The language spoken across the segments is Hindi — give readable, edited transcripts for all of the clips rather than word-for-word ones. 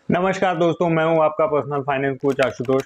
नमस्कार दोस्तों, मैं हूं आपका पर्सनल फाइनेंस कोच आशुतोष।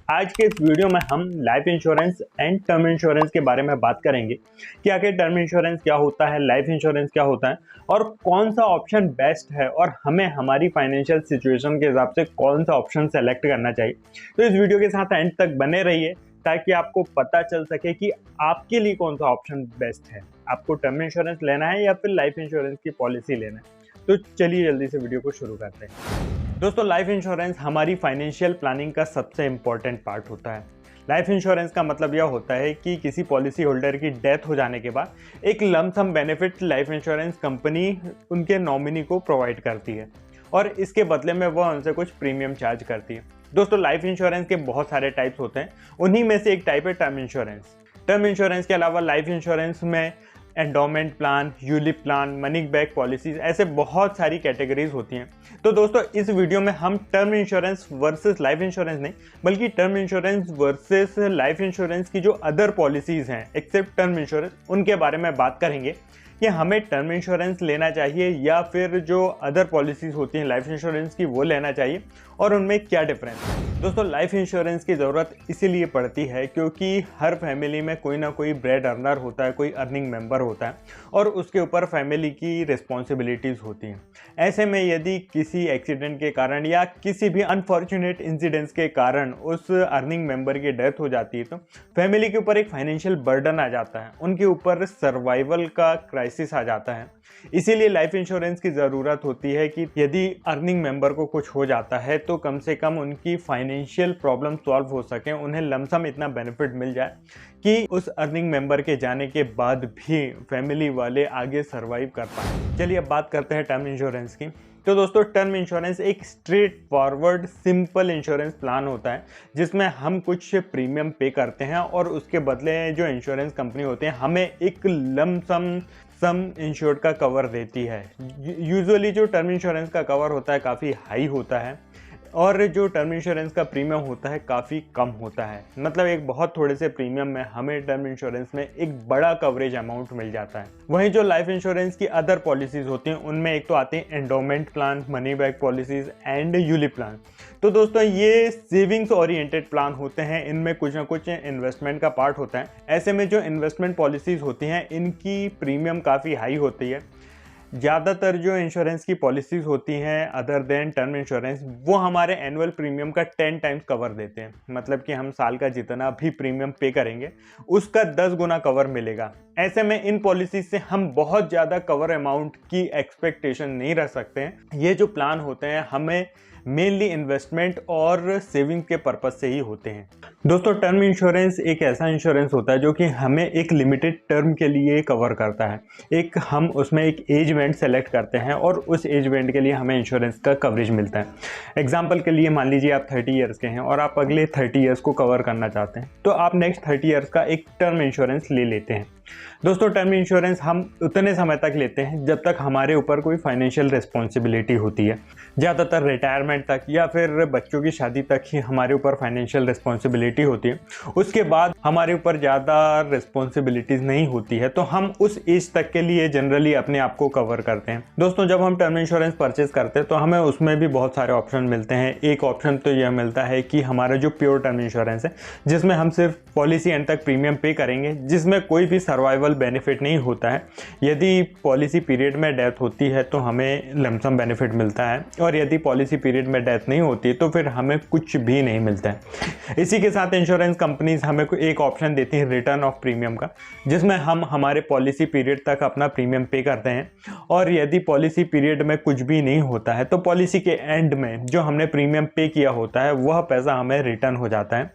आज के इस वीडियो में हम life insurance and term insurance के बारे में बात करेंगे कि आखिर टर्म इंश्योरेंस क्या होता है, लाइफ इंश्योरेंस क्या होता है और कौन सा ऑप्शन बेस्ट है और हमें हमारी फाइनेंशियल सिचुएशन के हिसाब से कौन सा ऑप्शन सेलेक्ट करना चाहिए। तो इस वीडियो के साथ एंड तक बने रहिए ताकि आपको पता चल सके कि आपके लिए कौन सा ऑप्शन बेस्ट है। आपको टर्म इंश्योरेंस लेना है या फिर लाइफ इंश्योरेंस की पॉलिसी लेना है। तो चलिए जल्दी से वीडियो को शुरू करते हैं। दोस्तों, लाइफ इंश्योरेंस हमारी फाइनेंशियल प्लानिंग का सबसे इम्पॉर्टेंट पार्ट होता है। लाइफ इंश्योरेंस का मतलब यह होता है कि किसी पॉलिसी होल्डर की डेथ हो जाने के बाद एक lump sum benefit life insurance company उनके नॉमिनी को प्रोवाइड करती है और इसके बदले में वह उनसे कुछ प्रीमियम चार्ज करती है। दोस्तों, लाइफ इंश्योरेंस के बहुत सारे टाइप्स होते हैं, उन्हीं में से एक टाइप है टर्म इंश्योरेंस। टर्म इंश्योरेंस के अलावा लाइफ इंश्योरेंस में endowment plan, ULIP plan, money back policies, ऐसे बहुत सारी कैटेगरीज होती हैं। तो दोस्तों, इस वीडियो में हम term insurance versus life insurance नहीं, बल्कि term insurance versus life insurance की जो अदर पॉलिसीज हैं एक्सेप्ट टर्म इंश्योरेंस, उनके बारे में बात करेंगे कि हमें टर्म इंश्योरेंस लेना चाहिए या फिर जो अदर पॉलिसीज होती हैं लाइफ इंश्योरेंस की वो लेना चाहिए और उनमें क्या डिफरेंस है। दोस्तों, लाइफ इंश्योरेंस की ज़रूरत इसीलिए पड़ती है क्योंकि हर फैमिली में कोई ना कोई ब्रेड अर्नर होता है, कोई अर्निंग मेंबर होता है और उसके ऊपर फैमिली की रिस्पॉन्सिबिलिटीज़ होती हैं। ऐसे में यदि किसी एक्सीडेंट के कारण या किसी भी अनफॉर्चुनेट इंसिडेंट्स के कारण उस अर्निंग मेंबर की डेथ हो जाती है तो फैमिली के ऊपर एक फाइनेंशियल बर्डन आ जाता है, उनके ऊपर सर्वाइवल का क्राइसिस आ जाता है। इसीलिए लाइफ इंश्योरेंस की ज़रूरत होती है कि यदि अर्निंग मेंबर को कुछ हो जाता है तो कम से कम उनकी फाइनेंशियल प्रॉब्लम सॉल्व हो सके, उन्हें लमसम इतना बेनिफिट मिल जाए कि उस अर्निंग मेंबर के जाने के बाद भी फैमिली वाले आगे सर्वाइव कर पाए। चलिए अब बात करते हैं टर्म इंश्योरेंस की। तो दोस्तों, टर्म इंश्योरेंस एक straight forward simple insurance plan होता है जिसमें हम कुछ प्रीमियम पे करते हैं और उसके बदले जो इंश्योरेंस कंपनी होती है हमें एक लमसम इंश्योर्ड का कवर देती है। यूजुअली जो टर्म इंश्योरेंस का कवर होता है काफ़ी हाई होता है और जो टर्म इंश्योरेंस का प्रीमियम होता है काफ़ी कम होता है। मतलब एक बहुत थोड़े से प्रीमियम में हमें टर्म इंश्योरेंस में एक बड़ा कवरेज अमाउंट मिल जाता है। वहीं जो लाइफ इंश्योरेंस की अदर पॉलिसीज़ होती हैं उनमें एक तो आती हैं endowment plan, money back policies and ULIP plan. तो दोस्तों, ये सेविंग्स ओरिएंटेड प्लान होते हैं, इनमें कुछ ना कुछ इन्वेस्टमेंट का पार्ट होता है। ऐसे में जो इन्वेस्टमेंट पॉलिसीज़ होती हैं इनकी प्रीमियम काफ़ी हाई होती है। ज़्यादातर जो इंश्योरेंस की पॉलिसीज़ होती हैं अदर देन टर्म इंश्योरेंस, वो हमारे एनुअल प्रीमियम का 10 टाइम्स कवर देते हैं। मतलब कि हम साल का जितना भी प्रीमियम पे करेंगे उसका 10 गुना कवर मिलेगा। ऐसे में इन पॉलिसीज से हम बहुत ज़्यादा कवर अमाउंट की एक्सपेक्टेशन नहीं रख सकते हैं। ये जो प्लान होते हैं हमें मेनली इन्वेस्टमेंट और सेविंग के पर्पज से ही होते हैं। दोस्तों, टर्म इंश्योरेंस एक ऐसा इंश्योरेंस होता है जो कि हमें एक लिमिटेड टर्म के लिए कवर करता है। एक हम उसमें एक एज बैंड सेलेक्ट करते हैं और उस एज बैंड के लिए हमें इंश्योरेंस का कवरेज मिलता है। एग्जाम्पल के लिए मान लीजिए आप 30 ईयर्स के हैं और आप अगले 30 ईयर्स को कवर करना चाहते हैं तो आप नेक्स्ट 30 ईयर्स का एक टर्म इंश्योरेंस ले लेते हैं। दोस्तों, टर्म इंश्योरेंस हम उतने समय तक लेते हैं जब तक हमारे ऊपर कोई फाइनेंशियल रिस्पॉन्सिबिलिटी होती है। ज़्यादातर रिटायरमेंट तक या फिर बच्चों की शादी तक ही हमारे ऊपर फाइनेंशियल रिस्पॉन्सिबिलिटी होती है। उसके बाद हमारे ऊपर ज़्यादा रिस्पॉन्सिबिलिटीज़ नहीं होती है तो हम उस एज तक के लिए जनरली अपने आप को कवर करते हैं। दोस्तों, जब हम टर्म इंश्योरेंस परचेज करते हैं तो हमें उसमें भी बहुत सारे ऑप्शन मिलते हैं। एक ऑप्शन तो यह मिलता है कि हमारा जो प्योर टर्म इंश्योरेंस है जिसमें हम सिर्फ पॉलिसी एंड तक प्रीमियम पे करेंगे, जिसमें कोई भी सर्वाइवल बेनिफिट नहीं होता है। यदि पॉलिसी पीरियड में डेथ होती है तो हमें लमसम बेनिफिट मिलता है और यदि पॉलिसी पीरियड में डेथ नहीं होती तो फिर हमें कुछ भी नहीं मिलता है। इसी के साथ इंश्योरेंस कंपनीज हमें एक ऑप्शन देती हैं रिटर्न ऑफ प्रीमियम का, जिसमें हम हमारे पॉलिसी पीरियड तक अपना प्रीमियम पे करते हैं और यदि पॉलिसी पीरियड में कुछ भी नहीं होता है तो पॉलिसी के एंड में जो हमने प्रीमियम पे किया होता है वह पैसा हमें रिटर्न हो जाता है।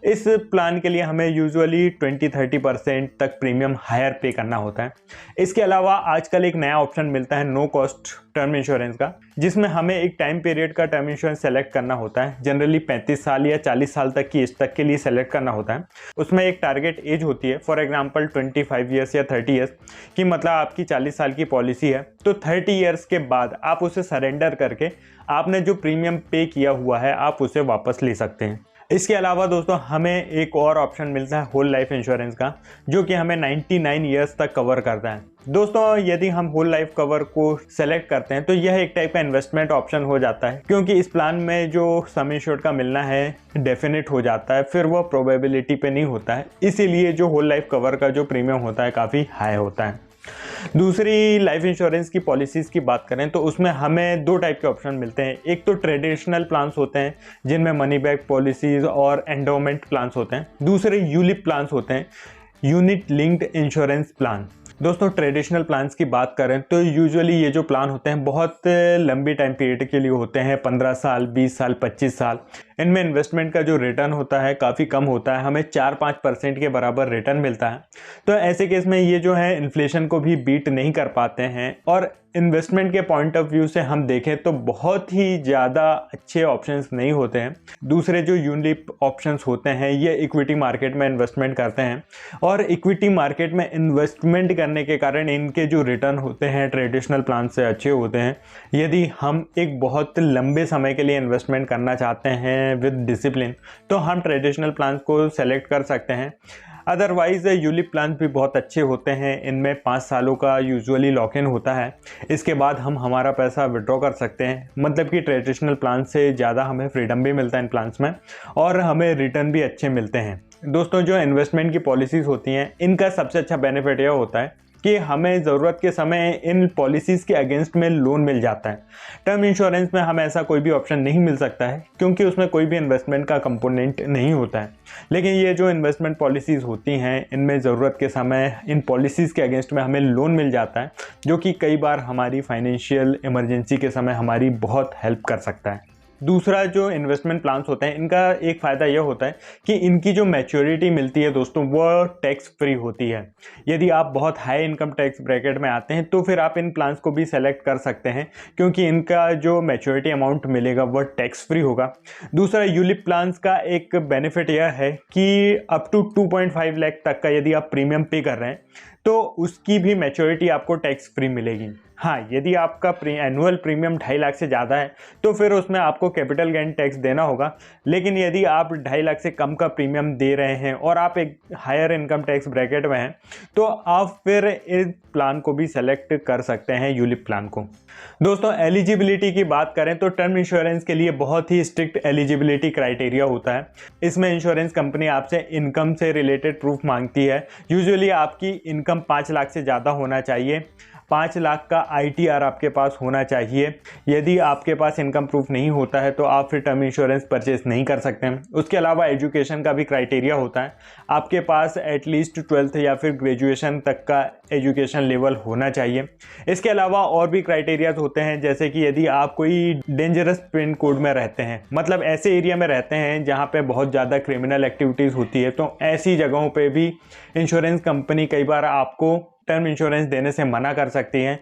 इस प्लान के लिए हमें यूजुअली 20-30% तक प्रीमियम हायर पे करना होता है। इसके अलावा आजकल एक नया ऑप्शन मिलता है नो कॉस्ट टर्म इंश्योरेंस का, जिसमें हमें एक टाइम पीरियड का टर्म इंश्योरेंस सेलेक्ट करना होता है। जनरली 35 साल या 40 साल तक की एज तक के लिए सेलेक्ट करना होता है। उसमें एक टारगेट एज होती है, फॉर एग्जांपल 25 ईयर्स या 30 ईयर्स की, मतलब आपकी 40 साल की पॉलिसी है तो 30 ईयर्स के बाद आप उसे सरेंडर करके आपने जो प्रीमियम पे किया हुआ है आप उसे वापस ले सकते हैं। इसके अलावा दोस्तों हमें एक और ऑप्शन मिलता है होल लाइफ इंश्योरेंस का, जो कि हमें 99 ईयर्स तक कवर करता है। दोस्तों यदि हम होल लाइफ कवर को सेलेक्ट करते हैं तो यह एक टाइप का इन्वेस्टमेंट ऑप्शन हो जाता है, क्योंकि इस प्लान में जो सम इंश्योर्ड का मिलना है डेफिनेट हो जाता है, फिर वो प्रोबेबिलिटी पे नहीं होता है। इसीलिए जो होल लाइफ कवर का जो प्रीमियम होता है काफ़ी हाई होता है। दूसरी लाइफ इंश्योरेंस की पॉलिसीज़ की बात करें तो उसमें हमें दो टाइप के ऑप्शन मिलते हैं। एक तो ट्रेडिशनल प्लान्स होते हैं जिनमें मनी बैक पॉलिसीज़ और एंडोमेंट प्लान्स होते हैं। दूसरे यूलिप प्लान्स होते हैं, यूनिट लिंक्ड इंश्योरेंस प्लान। दोस्तों ट्रेडिशनल प्लान्स की बात करें तो यूजुअली ये जो प्लान होते हैं बहुत लंबी टाइम पीरियड के लिए होते हैं, 15 साल, 20 साल, 25 साल। इनमें इन्वेस्टमेंट का जो रिटर्न होता है काफ़ी कम होता है, हमें 4-5% के बराबर रिटर्न मिलता है। तो ऐसे केस में ये जो है इन्फ्लेशन को भी बीट नहीं कर पाते हैं, और इन्वेस्टमेंट के पॉइंट ऑफ व्यू से हम देखें तो बहुत ही ज़्यादा अच्छे ऑप्शंस नहीं होते हैं। दूसरे जो यूनिप ऑप्शंस होते हैं ये इक्विटी मार्केट में इन्वेस्टमेंट करते हैं, और इक्विटी मार्केट में इन्वेस्टमेंट करने के कारण इनके जो रिटर्न होते हैं ट्रेडिशनल प्लान से अच्छे होते हैं। यदि हम एक बहुत लंबे समय के लिए इन्वेस्टमेंट करना चाहते हैं विद डिसिप्लिन तो हम ट्रेडिशनल प्लान को सेलेक्ट कर सकते हैं। अदरवाइज यूलिप प्लान भी बहुत अच्छे होते हैं, इनमें 5 सालों का यूजुअली लॉक इन होता है। इसके बाद हम हमारा पैसा विड्रॉ कर सकते हैं, मतलब कि ट्रेडिशनल प्लान से ज़्यादा हमें फ्रीडम भी मिलता है इन प्लान्स में, और हमें रिटर्न भी अच्छे मिलते हैं। दोस्तों जो इन्वेस्टमेंट की पॉलिसीज़ होती हैं इनका सबसे अच्छा बेनिफिट यह होता है कि हमें ज़रूरत के समय इन पॉलिसीज़ के अगेंस्ट में लोन मिल जाता है। टर्म इंश्योरेंस में हमें ऐसा कोई भी ऑप्शन नहीं मिल सकता है, क्योंकि उसमें कोई भी इन्वेस्टमेंट का कंपोनेंट नहीं होता है। लेकिन ये जो इन्वेस्टमेंट पॉलिसीज़ होती हैं इनमें ज़रूरत के समय इन पॉलिसीज़ के अगेंस्ट में हमें लोन मिल जाता है, जो कि कई बार हमारी फाइनेंशियल इमरजेंसी के समय हमारी बहुत हेल्प कर सकता है। दूसरा जो इन्वेस्टमेंट प्लान्स होते हैं इनका एक फ़ायदा यह होता है कि इनकी जो मैच्योरिटी मिलती है दोस्तों वो टैक्स फ्री होती है। यदि आप बहुत हाई इनकम टैक्स ब्रैकेट में आते हैं तो फिर आप इन प्लान्स को भी सेलेक्ट कर सकते हैं, क्योंकि इनका जो मैच्योरिटी अमाउंट मिलेगा वह टैक्स फ्री होगा। दूसरा यूलिप प्लान्स का एक बेनिफिट यह है कि अप टू 2.5 लाख तक का यदि आप प्रीमियम पे कर रहे हैं तो उसकी भी मैच्योरिटी आपको टैक्स फ्री मिलेगी। हाँ, यदि आपका एनुअल प्रीमियम 2.5 लाख से ज़्यादा है तो फिर उसमें आपको कैपिटल गेन टैक्स देना होगा। लेकिन यदि आप 2.5 लाख से कम का प्रीमियम दे रहे हैं और आप एक हायर इनकम टैक्स ब्रैकेट में हैं तो आप फिर इस प्लान को भी सेलेक्ट कर सकते हैं, यूलिप प्लान को। दोस्तों एलिजिबिलिटी की बात करें तो टर्म इंश्योरेंस के लिए बहुत ही स्ट्रिक्ट एलिजिबिलिटी क्राइटेरिया होता है। इसमें इंश्योरेंस कंपनी आपसे इनकम से रिलेटेड प्रूफ मांगती है। यूजुअली आपकी इनकम 5 लाख से ज़्यादा होना चाहिए, 5 लाख का ITR आपके पास होना चाहिए। यदि आपके पास इनकम प्रूफ नहीं होता है तो आप फिर टर्म इंश्योरेंस परचेस नहीं कर सकते हैं। उसके अलावा एजुकेशन का भी क्राइटेरिया होता है, आपके पास एटलीस्ट 12th या फिर ग्रेजुएशन तक का एजुकेशन लेवल होना चाहिए। इसके अलावा और भी क्राइटेरियाज होते हैं, जैसे कि यदि आप कोई डेंजरस पिन कोड में रहते हैं, मतलब ऐसे एरिया में रहते हैं जहाँ पे बहुत ज़्यादा क्रिमिनल एक्टिविटीज़ होती है, तो ऐसी जगहों पे भी इंश्योरेंस कंपनी कई बार आपको टर्म इंश्योरेंस देने से मना कर सकती हैं।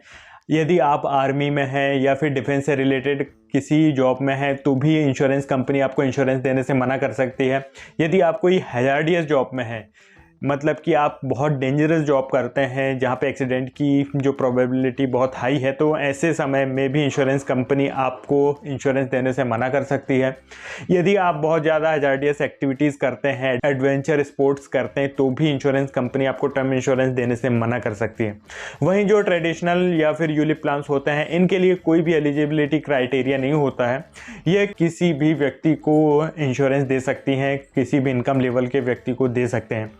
यदि आप आर्मी में हैं या फिर डिफेंस से रिलेटेड किसी जॉब में है तो भी इंश्योरेंस कंपनी आपको इंश्योरेंस देने से मना कर सकती है। यदि आप कोई हैजार्डियस जॉब में है, मतलब कि आप बहुत डेंजरस जॉब करते हैं जहाँ पे एक्सीडेंट की जो प्रोबेबिलिटी बहुत हाई है, तो ऐसे समय में भी इंश्योरेंस कंपनी आपको इंश्योरेंस देने से मना कर सकती है। यदि आप बहुत ज़्यादा हैजार्डियस एक्टिविटीज़ करते हैं, एडवेंचर स्पोर्ट्स करते हैं, तो भी इंश्योरेंस कंपनी आपको टर्म इंश्योरेंस देने से मना कर सकती है। वहीं जो ट्रेडिशनल या फिर यूलिप प्लान्स होते हैं इनके लिए कोई भी एलिजिबिलिटी क्राइटेरिया नहीं होता है। ये किसी भी व्यक्ति को इंश्योरेंस दे सकती हैं, किसी भी इनकम लेवल के व्यक्ति को दे सकते हैं।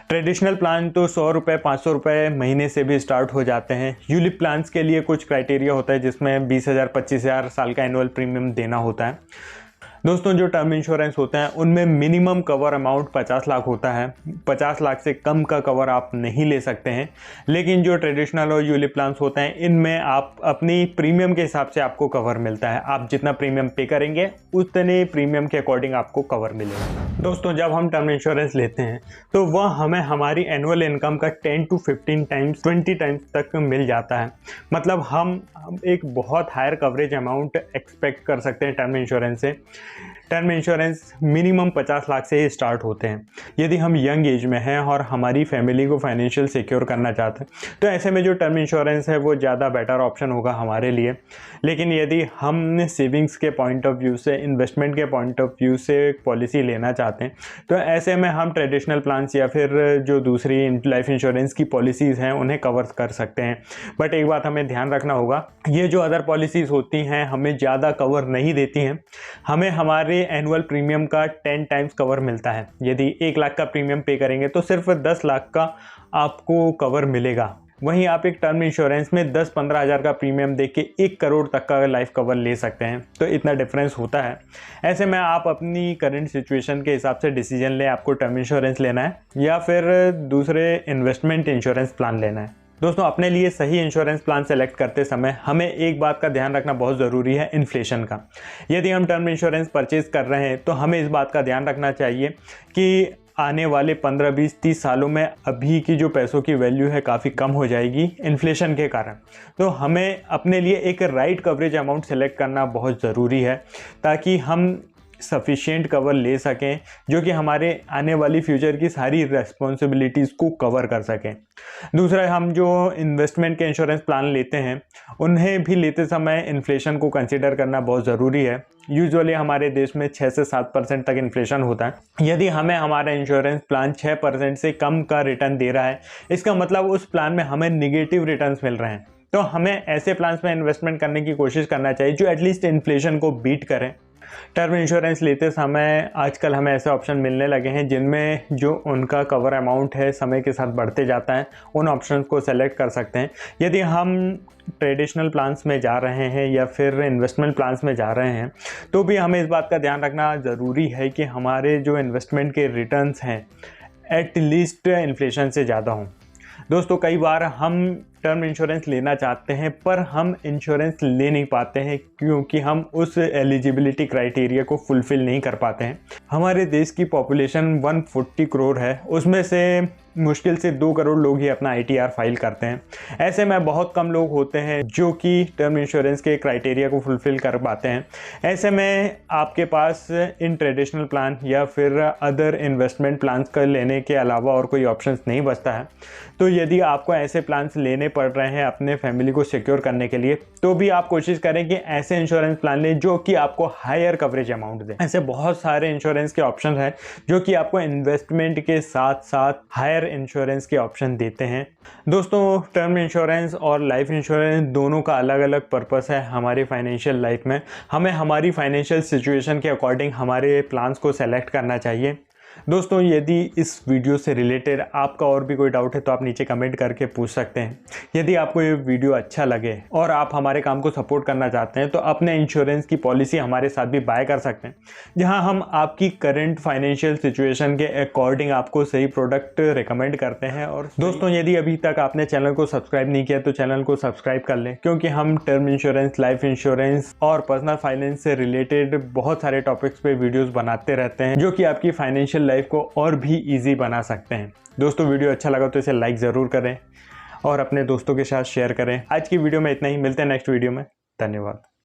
ट्रेडिशनल प्लान तो 100 रुपये 500 रुपये महीने से भी स्टार्ट हो जाते हैं। यूलिप प्लान्स के लिए कुछ क्राइटेरिया होता है जिसमें 20,000 25,000 साल का एनुअल प्रीमियम देना होता है। दोस्तों जो टर्म इंश्योरेंस होते हैं उनमें मिनिमम कवर अमाउंट 50 लाख होता है। 50 लाख से कम का कवर आप नहीं ले सकते हैं। लेकिन जो ट्रेडिशनल और यूलिप प्लान्स होते हैं इनमें आप अपनी प्रीमियम के हिसाब से आपको कवर मिलता है। आप जितना प्रीमियम पे करेंगे उतने प्रीमियम के अकॉर्डिंग आपको कवर मिलेगा। दोस्तों जब हम टर्म इंश्योरेंस लेते हैं तो वह हमें हमारी एनुअल इनकम का 10 to 15 टाइम्स 20 टाइम्स तक मिल जाता है। मतलब हम एक बहुत हायर कवरेज अमाउंट एक्सपेक्ट कर सकते हैं टर्म इंश्योरेंस से। टर्म इंश्योरेंस मिनिमम 50 लाख से ही स्टार्ट होते हैं यदि हम यंग एज में हैं और हमारी फैमिली को फाइनेंशियल सिक्योर करना चाहते हैं। तो ऐसे में जो टर्म इंश्योरेंस है वो ज़्यादा बेटर ऑप्शन होगा हमारे लिए। लेकिन यदि हम सेविंग्स के पॉइंट ऑफ व्यू से, इन्वेस्टमेंट के पॉइंट ऑफ व्यू से पॉलिसी लेना चाहते हैं तो ऐसे में हम ट्रेडिशनल प्लान्स या फिर जो दूसरी लाइफ इंश्योरेंस की पॉलिसीज़ हैं उन्हें कवर कर सकते हैं। बट एक बात हमें ध्यान रखना होगा, ये जो अदर पॉलिसीज़ होती हैं हमें ज़्यादा कवर नहीं देती हैं। हमें हमारे एनुअल प्रीमियम का 10 टाइम्स कवर मिलता है। यदि 1 लाख का प्रीमियम पे करेंगे तो सिर्फ 10 लाख का आपको कवर मिलेगा। वहीं आप एक टर्म इंश्योरेंस में 10-15 हज़ार का प्रीमियम देख के 1 करोड़ तक का लाइफ कवर ले सकते हैं। तो इतना डिफरेंस होता है। ऐसे में आप अपनी करंट सिचुएशन के हिसाब से डिसीजन लें, आपको टर्म इंश्योरेंस लेना है या फिर दूसरे इन्वेस्टमेंट इंश्योरेंस प्लान लेना है। दोस्तों, अपने लिए सही इंश्योरेंस प्लान सेलेक्ट करते समय हमें एक बात का ध्यान रखना बहुत ज़रूरी है, इन्फ्लेशन का। यदि हम टर्म इंश्योरेंस परचेज़ कर रहे हैं तो हमें इस बात का ध्यान रखना चाहिए कि आने वाले 15, 20, 30 सालों में अभी की जो पैसों की वैल्यू है काफ़ी कम हो जाएगी इन्फ्लेशन के कारण। तो हमें अपने लिए एक राइट कवरेज अमाउंट सेलेक्ट करना बहुत ज़रूरी है ताकि हम सफिशिएंट कवर ले सकें जो कि हमारे आने वाली फ्यूचर की सारी रेस्पॉन्सिबिलिटीज़ को कवर कर सकें। दूसरा, हम जो इन्वेस्टमेंट के इंश्योरेंस प्लान लेते हैं उन्हें भी लेते समय इन्फ्लेशन को कंसीडर करना बहुत ज़रूरी है। यूजुअली हमारे देश में 6 से 7% तक इन्फ्लेशन होता है। यदि हमें हमारा इंश्योरेंस प्लान 6% से कम का रिटर्न दे रहा है, इसका मतलब उस प्लान में हमें निगेटिव रिटर्न्स मिल रहे हैं। तो हमें ऐसे प्लान्स में इन्वेस्टमेंट करने की कोशिश करना चाहिए जो एटलीस्ट इन्फ्लेशन को बीट करें। टर्म इंश्योरेंस लेते समय आजकल हमें ऐसे ऑप्शन मिलने लगे हैं जिनमें जो उनका कवर अमाउंट है समय के साथ बढ़ते जाता है। उन ऑप्शंस को सेलेक्ट कर सकते हैं। यदि हम ट्रेडिशनल प्लान्स में जा रहे हैं या फिर इन्वेस्टमेंट प्लान्स में जा रहे हैं तो भी हमें इस बात का ध्यान रखना ज़रूरी है कि हमारे जो इन्वेस्टमेंट के रिटर्न्स हैं एटलीस्ट इन्फ्लेशन से ज़्यादा हों। दोस्तों, कई बार हम टर्म इंश्योरेंस लेना चाहते हैं पर हम इंश्योरेंस ले नहीं पाते हैं क्योंकि हम उस एलिजिबिलिटी क्राइटेरिया को फुलफ़िल नहीं कर पाते हैं। हमारे देश की पॉपुलेशन 140 करोड़ है, उसमें से मुश्किल से 2 करोड़ लोग ही अपना ITR फाइल करते हैं। ऐसे में बहुत कम लोग होते हैं जो कि टर्म इंश्योरेंस के क्राइटेरिया को फुलफ़िल कर पाते हैं। ऐसे में आपके पास इन ट्रेडिशनल प्लान या फिर अदर इन्वेस्टमेंट प्लान्स का लेने के अलावा और कोई ऑप्शंस नहीं बचता है। तो यदि आपको ऐसे प्लान्स लेने पड़ रहे हैं अपने फैमिली को सिक्योर करने के लिए तो भी आप कोशिश करें कि ऐसे इंश्योरेंस प्लान लें जो कि आपको हायर कवरेज अमाउंट दें। ऐसे बहुत सारे इंश्योरेंस के ऑप्शन हैं जो कि आपको इन्वेस्टमेंट के साथ साथ हायर इंश्योरेंस के ऑप्शन देते हैं। दोस्तों, टर्म इंश्योरेंस और लाइफ इंश्योरेंस दोनों का अलग अलग पर्पस है हमारी फाइनेंशियल लाइफ में। हमें हमारी फाइनेंशियल सिचुएशन के अकॉर्डिंग हमारे प्लान्स को सेलेक्ट करना चाहिए। दोस्तों, यदि इस वीडियो से रिलेटेड आपका और भी कोई डाउट है तो आप नीचे कमेंट करके पूछ सकते हैं। यदि आपको ये वीडियो अच्छा लगे और आप हमारे काम को सपोर्ट करना चाहते हैं तो अपने इंश्योरेंस की पॉलिसी हमारे साथ भी बाय कर सकते हैं, जहां हम आपकी करंट फाइनेंशियल सिचुएशन के अकॉर्डिंग आपको सही प्रोडक्ट रिकमेंड करते हैं। और दोस्तों, यदि अभी तक आपने चैनल को सब्सक्राइब नहीं किया तो चैनल को सब्सक्राइब कर लें क्योंकि हम टर्म इंश्योरेंस, लाइफ इंश्योरेंस और पर्सनल फाइनेंस से रिलेटेड बहुत सारे टॉपिक्स पे वीडियोज़ बनाते रहते हैं जो कि आपकी फाइनेंशियल लाइफ को और भी इजी बना सकते हैं। दोस्तों, वीडियो अच्छा लगा तो इसे लाइक ज़रूर करें और अपने दोस्तों के साथ शेयर करें। आज की वीडियो में इतना ही, मिलते हैं नेक्स्ट वीडियो में। धन्यवाद।